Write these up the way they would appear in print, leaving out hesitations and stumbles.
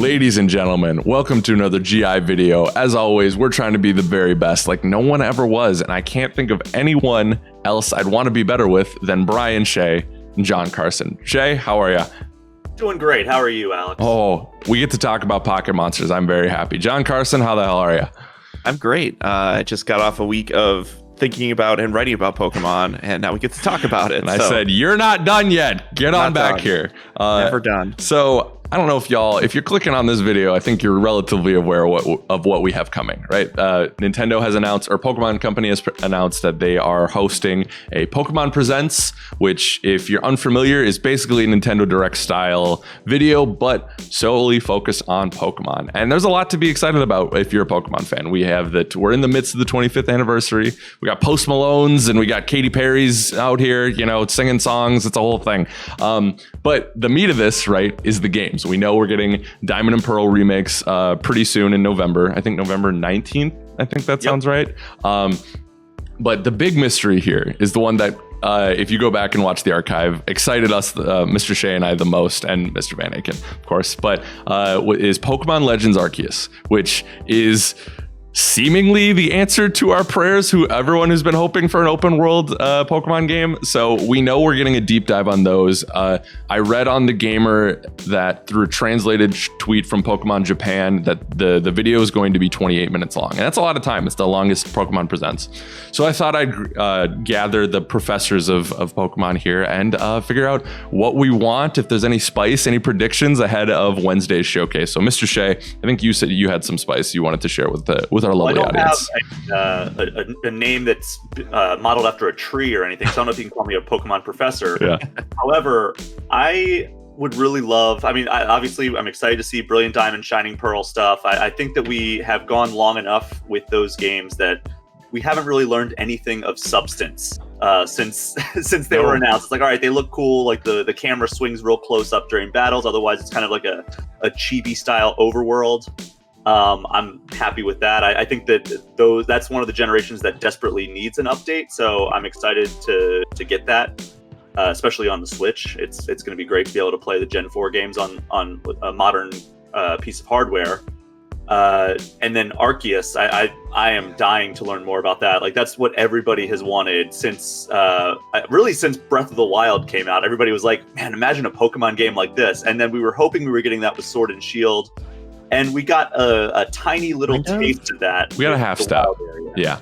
Ladies and gentlemen, welcome to another GI video. As always, we're trying to be the very best, like no one ever was, and I can't think of anyone else I'd want to be better with than Brian, Shea, and John Carson. Shea, how are you? Doing great. How are you, Alex? Oh, we get to talk about Pocket Monsters. I'm very happy. John Carson, how the hell are you? I'm great. I just got off a week of thinking about and writing about Pokemon, and now we get to talk about it. And I said, you're not done yet. Get on back here. Never done. So I don't know if you're clicking on this video, I think you're relatively aware of what we have coming, right? Nintendo has announced, or Pokemon Company has announced that they are hosting a Pokemon Presents, which, if you're unfamiliar, is basically a Nintendo Direct style video, but solely focused on Pokemon. And there's a lot to be excited about if you're a Pokemon fan. We're in the midst of the 25th anniversary. We got Post Malone's and we got Katy Perry's out here, singing songs. It's a whole thing. But the meat of this, right, is the games. We know we're getting Diamond and Pearl remakes pretty soon in November. I think November 19th. I think that sounds right. But the big mystery here is the one that, if you go back and watch the archive, excited us, Mr. Shea and I the most, and Mr. Van Aken, of course, but is Pokemon Legends Arceus, which is seemingly the answer to our prayers, everyone who's been hoping for an open world Pokemon game. So we know we're getting a deep dive on those. I read on The Gamer that through a translated tweet from Pokemon Japan that the video is going to be 28 minutes long. And that's a lot of time. It's the longest Pokemon Presents. So I thought I'd gather the professors of Pokemon here and figure out what we want, if there's any spice, any predictions ahead of Wednesday's showcase. So Mr. Shea, I think you said you had some spice you wanted to share with our lovely audience. I don't have a name that's modeled after a tree or anything, so I don't know if you can call me a Pokemon professor. Yeah. However, I would really love, obviously I'm excited to see Brilliant Diamond, Shining Pearl stuff. I think that we have gone long enough with those games that we haven't really learned anything of substance since they were announced. It's like, all right, they look cool, like the camera swings real close up during battles, otherwise it's kind of like a chibi style overworld. I'm happy with that. I think that that's one of the generations that desperately needs an update. So I'm excited to get that, especially on the Switch. It's going to be great to be able to play the Gen 4 games on a modern piece of hardware. And then Arceus, I am dying to learn more about that. Like, that's what everybody has wanted since Breath of the Wild came out. Everybody was like, man, imagine a Pokemon game like this. And then we were hoping we were getting that with Sword and Shield. And we got a tiny little taste of that. We got a half step. Yeah.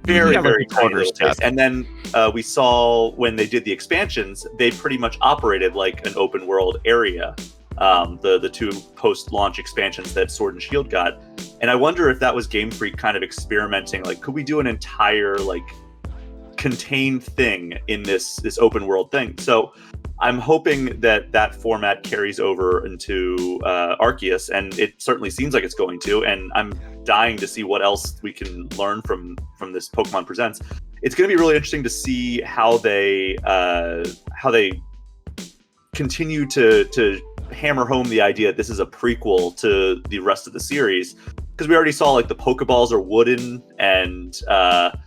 Very, very tiny little taste. And then we saw when they did the expansions, they pretty much operated like an open world area. The two post-launch expansions that Sword and Shield got. And I wonder if that was Game Freak kind of experimenting. Like, could we do an entire, contained thing in this open world thing? So I'm hoping that format carries over into Arceus, and it certainly seems like it's going to. And I'm dying to see what else we can learn from this Pokemon Presents. It's going to be really interesting to see how they continue to hammer home the idea that this is a prequel to the rest of the series. Because we already saw the Pokeballs are wooden, and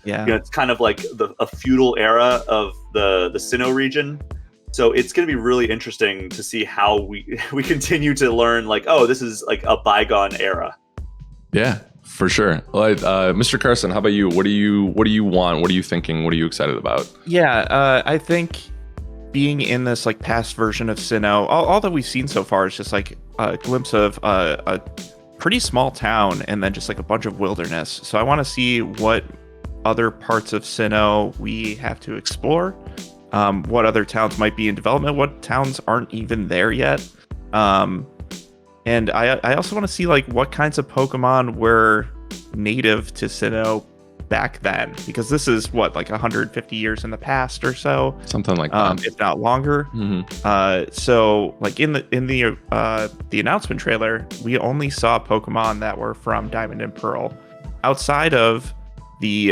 it's kind of like a feudal era of the Sinnoh region. So it's going to be really interesting to see how we continue to learn, this is a bygone era. Yeah, for sure. Well, Mr. Carson, how about you? What do you want? What are you thinking? What are you excited about? Yeah, I think being in this past version of Sinnoh, all that we've seen so far is just a glimpse of a pretty small town and then just a bunch of wilderness. So I want to see what other parts of Sinnoh we have to explore. What other towns might be in development, what towns aren't even there yet. And I also want to see what kinds of Pokemon were native to Sinnoh back then, because this is 150 years in the past or so, something like that, if not longer. So in the announcement trailer, we only saw Pokemon that were from Diamond and Pearl. Outside of the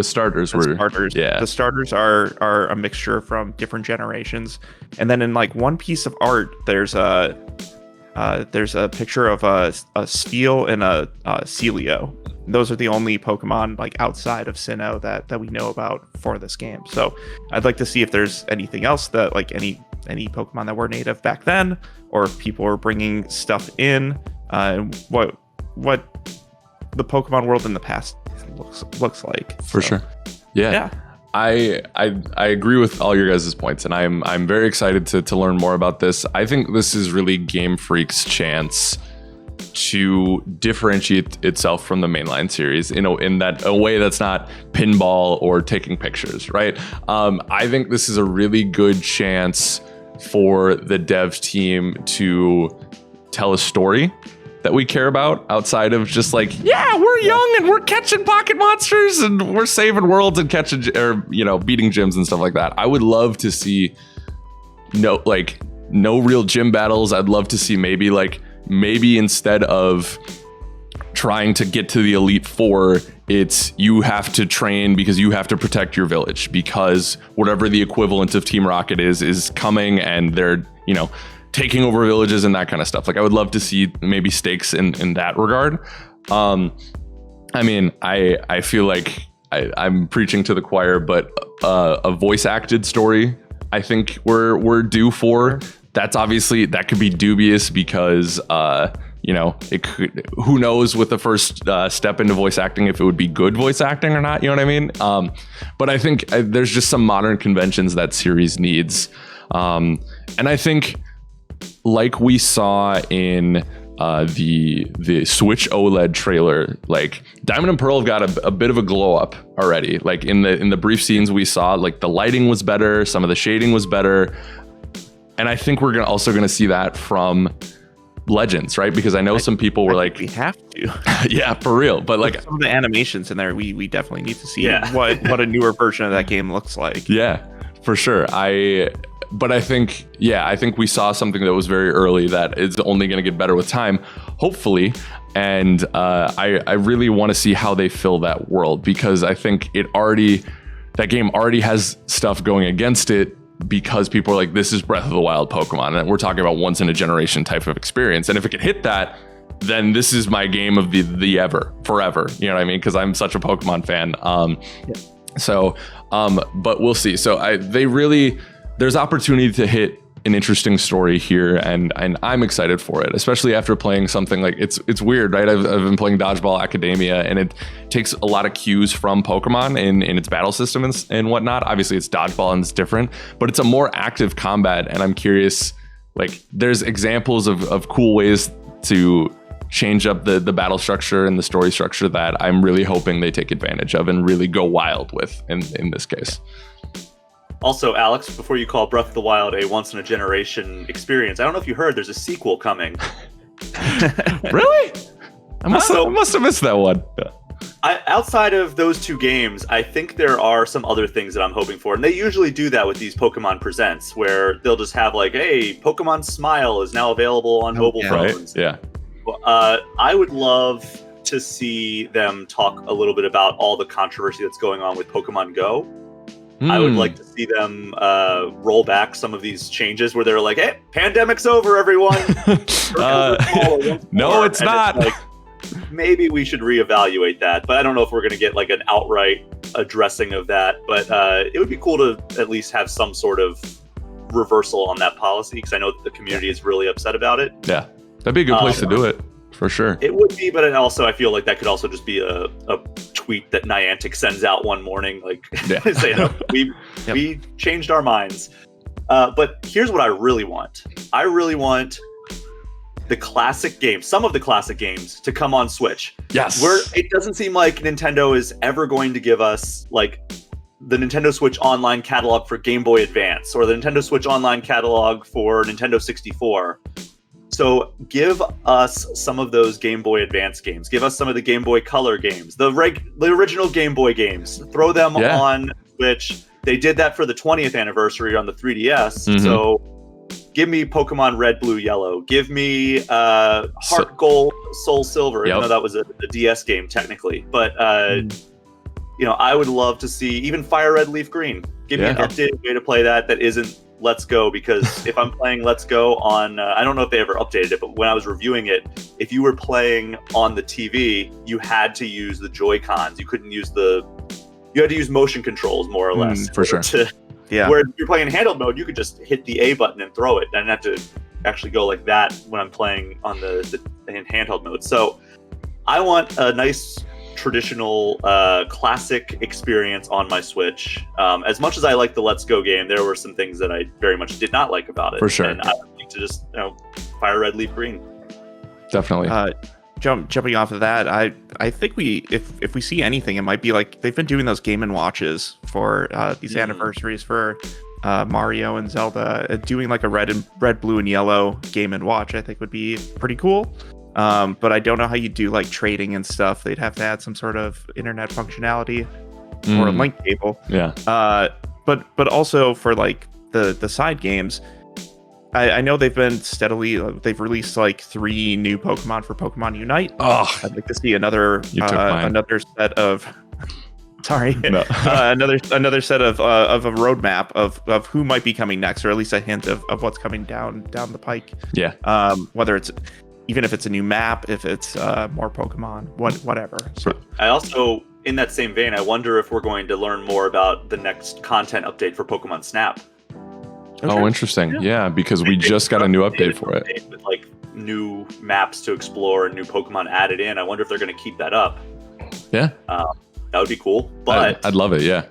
starters, the starters are a mixture from different generations. And then in one piece of art, there's a picture of a Spheal and a Celio. Those are the only Pokemon outside of Sinnoh that we know about for this game. So I'd like to see if there's anything else that any Pokemon that were native back then, or if people are bringing stuff in what the Pokemon world in the past looks like. For sure. Yeah. I agree with all your guys' points, and I'm very excited to learn more about this. I think this is really Game Freak's chance to differentiate itself from the mainline series, in that a way that's not pinball or taking pictures, right? I think this is a really good chance for the dev team to tell a story that we care about outside of just like, yeah, we're young and we're catching pocket monsters and we're saving worlds and catching beating gyms and stuff like that. I would love to see no real gym battles. I'd love to see maybe instead of trying to get to the Elite Four, it's you have to train because you have to protect your village because whatever the equivalent of Team Rocket is coming and they're, taking over villages and that kind of stuff. Like I would love to see maybe stakes in that regard. I mean, I feel like I'm preaching to the choir, but a voice acted story, I think we're due for. That's obviously, that could be dubious because, it could, who knows with the first step into voice acting, if it would be good voice acting or not, you know what I mean? But I think there's just some modern conventions that series needs. And I think like we saw in the Switch OLED trailer, like Diamond and Pearl have got a bit of a glow up already. Like in the brief scenes we saw, like the lighting was better, some of the shading was better. And I think we're also gonna see that from Legends, right? Because I know some people were like, we have to. Yeah, for real. But like some of the animations in there, we definitely need to see what a newer version of that game looks like. Yeah, for sure. But I think we saw something that was very early that is only going to get better with time, hopefully. And I really want to see how they fill that world, because I think that game already has stuff going against it, because people are like, this is Breath of the Wild Pokemon, and we're talking about once in a generation type of experience. And if it could hit that, then this is my game of the forever. You know what I mean? Because I'm such a Pokemon fan. So, but we'll see. So there's opportunity to hit an interesting story here, and I'm excited for it, especially after playing something like it's weird, right? I've been playing Dodgeball Academia, and it takes a lot of cues from Pokemon in its battle system and whatnot. Obviously, it's Dodgeball and it's different, but it's a more active combat, and I'm curious. Like, there's examples of cool ways to change up the battle structure and the story structure that I'm really hoping they take advantage of and really go wild with in this case. Also, Alex, before you call Breath of the Wild a once-in-a-generation experience, I don't know if you heard, there's a sequel coming. Really? I must have missed that one. Outside of those two games, I think there are some other things that I'm hoping for. And they usually do that with these Pokemon Presents, where they'll just have like, hey, Pokemon Smile is now available on mobile phones. Right? Yeah. I would love to see them talk a little bit about all the controversy that's going on with Pokemon Go. I would like to see them roll back some of these changes where they're like, hey, pandemic's over, everyone. No, it's not. It's like, maybe we should reevaluate that. But I don't know if we're going to get like an outright addressing of that. But it would be cool to at least have some sort of reversal on that policy, because I know that the community is really upset about it. Yeah, that'd be a good place to do it. For sure. It would be, but I feel like that could also just be a tweet that Niantic sends out one morning, like say, no, we changed our minds. But here's what I really want. I really want the classic games, some of the classic games, to come on Switch. Yes. Where it doesn't seem like Nintendo is ever going to give us like the Nintendo Switch Online catalog for Game Boy Advance or the Nintendo Switch Online catalog for Nintendo 64. So give us some of those Game Boy Advance games. Give us some of the Game Boy Color games, the original Game Boy games. Throw them on Switch. They did that for the 20th anniversary on the 3DS. Mm-hmm. So give me Pokemon Red, Blue, Yellow. Give me Heart Gold, Soul Silver. Even though that was a DS game technically. But I would love to see even Fire Red, Leaf Green. Give me an updated way to play that isn't Let's Go, because if I'm playing Let's Go on, I don't know if they ever updated it, but when I was reviewing it, if you were playing on the TV, you had to use the Joy-Cons. You had to use motion controls more or less. For sure. Where if you're playing in handheld mode, you could just hit the A button and throw it. I didn't have to actually go like that when I'm playing on the in handheld mode. So I want a nice traditional classic experience on my Switch. As much as I like the Let's Go game, there were some things that I very much did not like about it. For sure. And I would like to just fire red, leaf green. Definitely. Jumping off of that, I think if we see anything, it might be like they've been doing those Game & Watches for these anniversaries for Mario and Zelda. Doing like a red, blue, and yellow Game & Watch, I think would be pretty cool. But I don't know how you do like trading and stuff. They'd have to add some sort of internet functionality or a link cable. Yeah. But also for like the side games, I know they've released like 3 new Pokemon for Pokemon Unite. Oh, I'd like to see another set of sorry, no. another set of a roadmap of who might be coming next, or at least a hint of what's coming down the pike. Yeah. Whether it's even if it's a new map, if it's more Pokemon, whatever. So I also, in that same vein, I wonder if we're going to learn more about the next content update for Pokemon Snap. Okay. Oh, interesting. Yeah, because we just got a new update for it. With like new maps to explore and new Pokemon added in. I wonder if they're going to keep that up. Yeah. That would be cool. But I'd love it, yeah.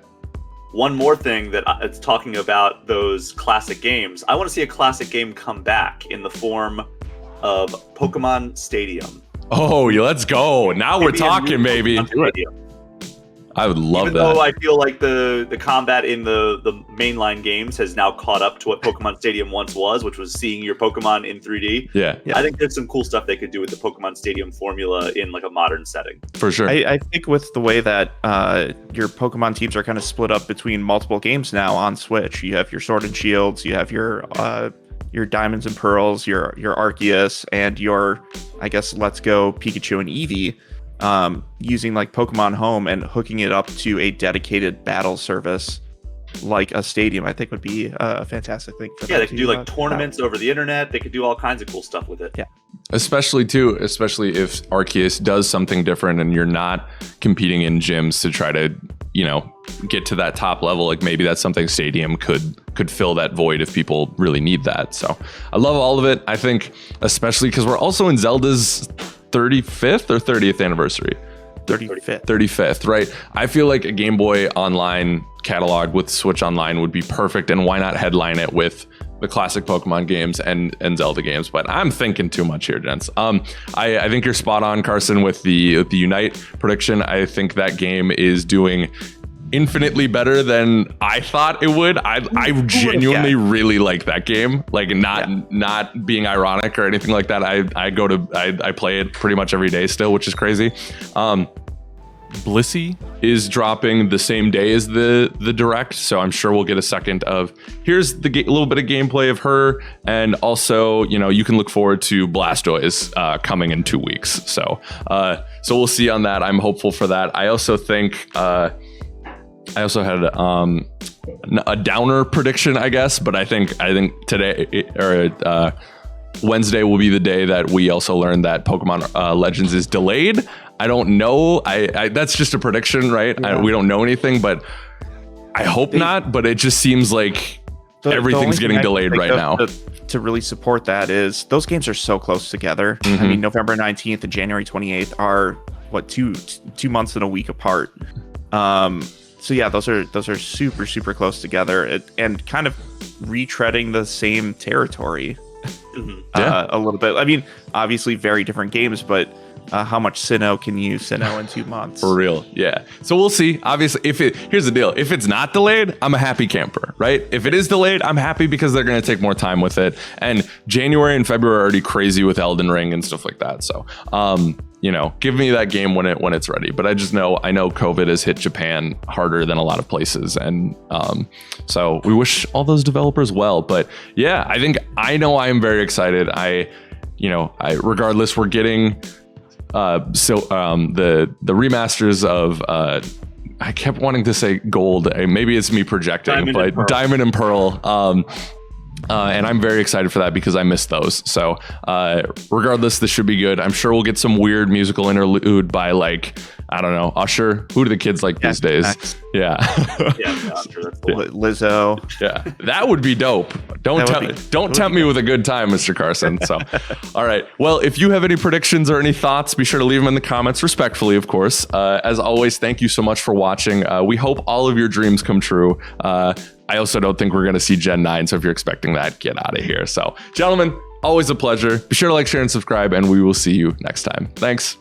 One more thing that it's talking about those classic games. I want to see a classic game come back in the form of Pokemon Stadium. Oh, let's go. Now we're talking, baby. I would love that. Though I feel like the combat in the mainline games has now caught up to what Pokemon Stadium once was, which was seeing your Pokemon in 3D. Yeah. I think there's some cool stuff they could do with the Pokemon Stadium formula in like a modern setting. For sure. I think with the way that your Pokemon teams are kind of split up between multiple games now on Switch, you have your Sword and Shields, you have your Diamonds and Pearls, your Arceus, and your, I guess, Let's Go Pikachu and Eevee. Using like Pokemon Home and hooking it up to a dedicated battle service like a stadium, I think would be a fantastic thing for them. Yeah, they could do like tournaments over the internet. They could do all kinds of cool stuff with it. Yeah. Especially if Arceus does something different and you're not competing in gyms to try to, get to that top level. Like maybe that's something Stadium could fill that void if people really need that. So I love all of it. I think especially because we're also in Zelda's 35th or 30th anniversary. 35th, right? I feel like a Game Boy Online catalog with Switch Online would be perfect, and why not headline it with the classic Pokemon games and Zelda games? But I'm thinking too much here, gents. I think you're spot on, Carson, with the Unite prediction. I think that game is doing infinitely better than I thought it would. I genuinely really like that game. Like not being ironic or anything like that. I play it pretty much every day still, which is crazy. Blissey is dropping the same day as the direct, so I'm sure we'll get a second of here's a little bit of gameplay of her, and also you can look forward to Blastoise coming in 2 weeks. So we'll see on that. I'm hopeful for that. I also think I also had a downer prediction, I guess, but I think today or Wednesday will be the day that we also learn that Pokemon Legends is delayed. I don't know. I that's just a prediction, right? Yeah. We don't know anything, but I hope not. But it just seems like everything's getting delayed right now. To really support that is those games are so close together. Mm-hmm. I mean, November 19th and January 28th are what two months and a week apart. So yeah, those are super close together and kind of retreading the same territory a little bit. I mean, obviously very different games, but how much Sinnoh can you Sinnoh in 2 months? For real, yeah. So we'll see. Obviously, here's the deal. If it's not delayed, I'm a happy camper, right? If it is delayed, I'm happy because they're going to take more time with it. And January and February are already crazy with Elden Ring and stuff like that. So, give me that game when it's ready. But I know COVID has hit Japan harder than a lot of places, and so we wish all those developers well. But yeah, I know I am very excited. Regardless, we're getting the remasters of I kept wanting to say gold. Maybe it's me projecting, Diamond and Pearl. And I'm very excited for that because I missed those. So regardless, this should be good. I'm sure we'll get some weird musical interlude by I don't know, Usher. Who do the kids like these days? Yeah. Yeah, Usher, that's Lizzo. Yeah, that would be dope. Don't tempt me with a good time, Mr. Carson. So, all right. Well, if you have any predictions or any thoughts, be sure to leave them in the comments, respectfully, of course. As always, thank you so much for watching. We hope all of your dreams come true. I also don't think we're going to see Gen 9, so if you're expecting that, get out of here. So, gentlemen, always a pleasure. Be sure to like, share, and subscribe, and we will see you next time. Thanks.